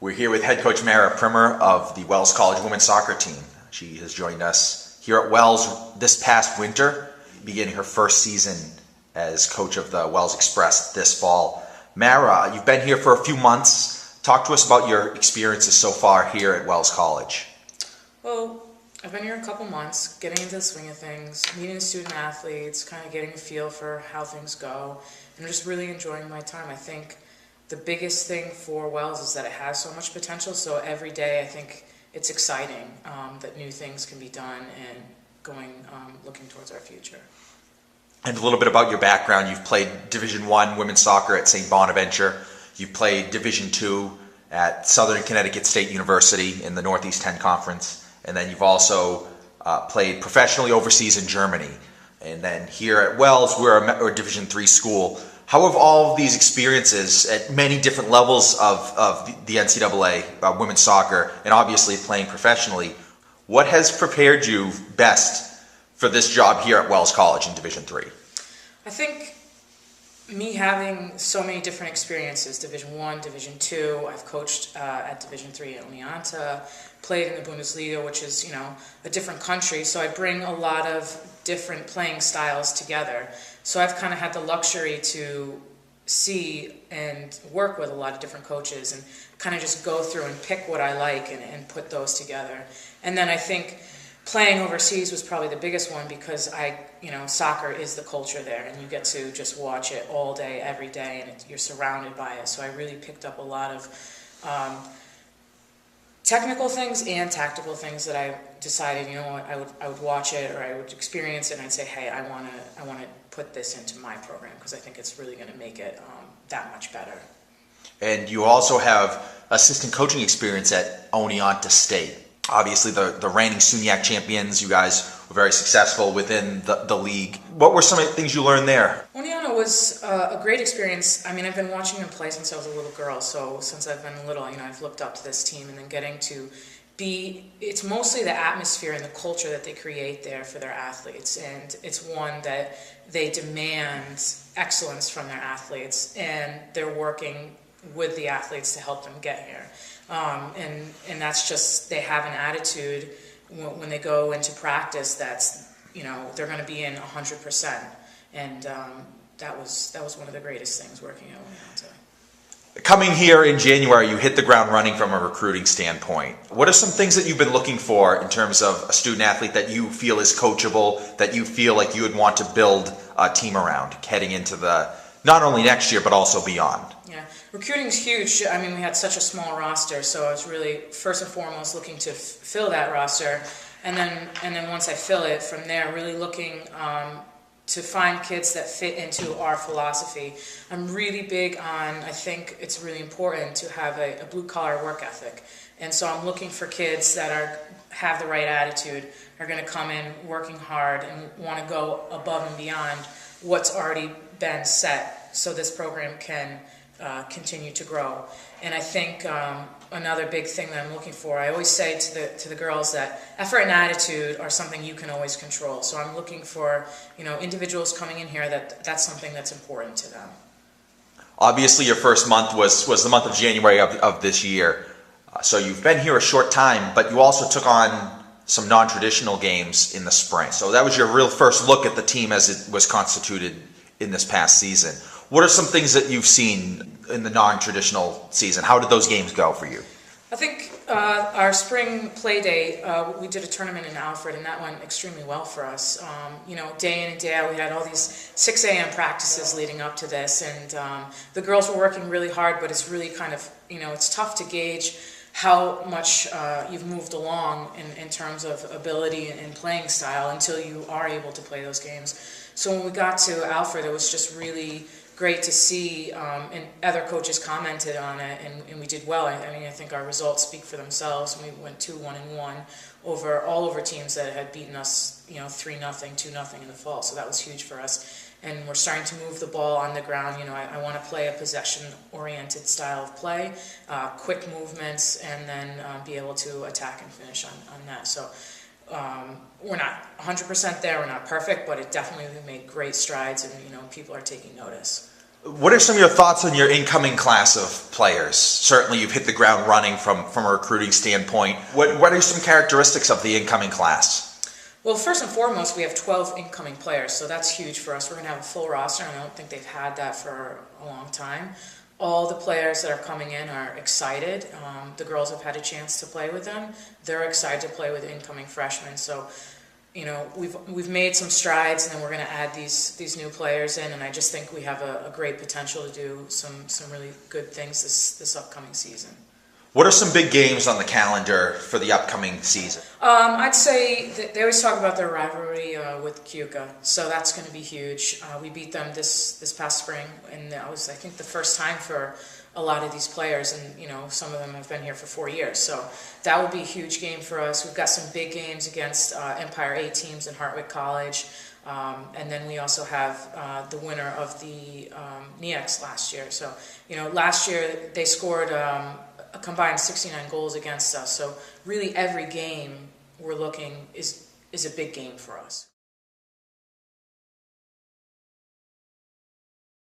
We're here with head coach Mara Primmer of the Wells College women's soccer team. She has joined us here at Wells this past winter, beginning her first season as coach of the Wells Express this fall. Mara, you've been here for a few months. Talk to us about your experiences so far here at Wells College. Well, I've been here a couple months, getting into the swing of things, meeting the student athletes, kind of getting a feel for how things go, and just really enjoying my time. I think the biggest thing for Wells is that it has so much potential, so every day I think it's exciting that new things can be done and looking towards our future. And a little bit about your background. You've played Division I women's soccer at St. Bonaventure. You've played Division II at Southern Connecticut State University in the Northeast 10 Conference. And then you've also played professionally overseas in Germany. And then here at Wells, we're a Division III school. How have all of these experiences at many different levels of the NCAA women's soccer, and obviously playing professionally, what has prepared you best for this job here at Wells College in Division III? I think me having so many different experiences, Division I, Division II, I've coached at Division III at Leonta, played in the Bundesliga, which is, a different country, so I bring a lot of different playing styles together. So I've kind of had the luxury to see and work with a lot of different coaches and kind of just go through and pick what I like and put those together. And then I think playing overseas was probably the biggest one because soccer is the culture there and you get to just watch it all day, every day, and you're surrounded by it. So I really picked up a lot of technical things and tactical things that I decided, I would watch it or I would experience it and I'd say, hey, I want to put this into my program because I think it's really going to make it that much better. And you also have assistant coaching experience at Oneonta State. Obviously, the reigning SUNYAC champions, you guys were very successful within the league. What were some of the things you learned there? Oneonta was a great experience. I mean, I've been watching them play since I was a little girl, so since I've been little, I've looked up to this team, and then getting to it's mostly the atmosphere and the culture that they create there for their athletes, and it's one that they demand excellence from their athletes, and they're working with the athletes to help them get here. And that's just, they have an attitude when they go into practice that's, they're going to be in 100%. And that was one of the greatest things working at Oneonta. Coming here in January, you hit the ground running from a recruiting standpoint. What are some things that you've been looking for in terms of a student athlete that you feel is coachable, that you feel like you would want to build a team around heading into not only next year, but also beyond? Yeah, recruiting is huge. I mean, we had such a small roster, so I was really, first and foremost, looking to fill that roster. And then once I fill it, from there, really looking to find kids that fit into our philosophy. I'm really big on, I think it's really important to have a blue-collar work ethic. And so I'm looking for kids that have the right attitude, are going to come in working hard and want to go above and beyond what's already been set so this program can continue to grow. And I think another big thing that I'm looking for, I always say to the girls that effort and attitude are something you can always control. So I'm looking for individuals coming in here that's something that's important to them. Obviously, your first month was the month of January of this year. So you've been here a short time, but you also took on some non-traditional games in the spring. So that was your real first look at the team as it was constituted in this past season. What are some things that you've seen in the non-traditional season? How did those games go for you? I think our spring play day, we did a tournament in Alfred, and that went extremely well for us. Day in and day out, we had all these 6 a.m. practices leading up to this, and the girls were working really hard, but it's really kind of, it's tough to gauge how much you've moved along in terms of ability and playing style until you are able to play those games. So when we got to Alfred, it was just really great to see, and other coaches commented on it, and we did well. I think our results speak for themselves. We went 2-1-1 over teams that had beaten us, 3-0, 2-0 in the fall. So that was huge for us. And we're starting to move the ball on the ground. I want to play a possession-oriented style of play, quick movements, and then be able to attack and finish on that. So we're not 100% there. We're not perfect, but it definitely made great strides, and people are taking notice. What are some of your thoughts on your incoming class of players? Certainly you've hit the ground running from a recruiting standpoint. What are some characteristics of the incoming class? Well, first and foremost, we have 12 incoming players, so that's huge for us. We're going to have a full roster, and I don't think they've had that for a long time. All the players that are coming in are excited. The girls have had a chance to play with them. They're excited to play with incoming freshmen. So, you know, we've made some strides, and then we're going to add these new players in, and I just think we have a great potential to do some really good things this upcoming season. What are some big games on the calendar for the upcoming season? I'd say they always talk about their rivalry with Keuka, so that's going to be huge. We beat them this past spring, and that was, I think, the first time for a lot of these players, and you know, some of them have been here for 4 years, so that will be a huge game for us. We've got some big games against Empire A teams in Hartwick College, and then we also have the winner of the NEX last year. So, you know, last year they scored a combined 69 goals against us. So really every game we're looking is a big game for us.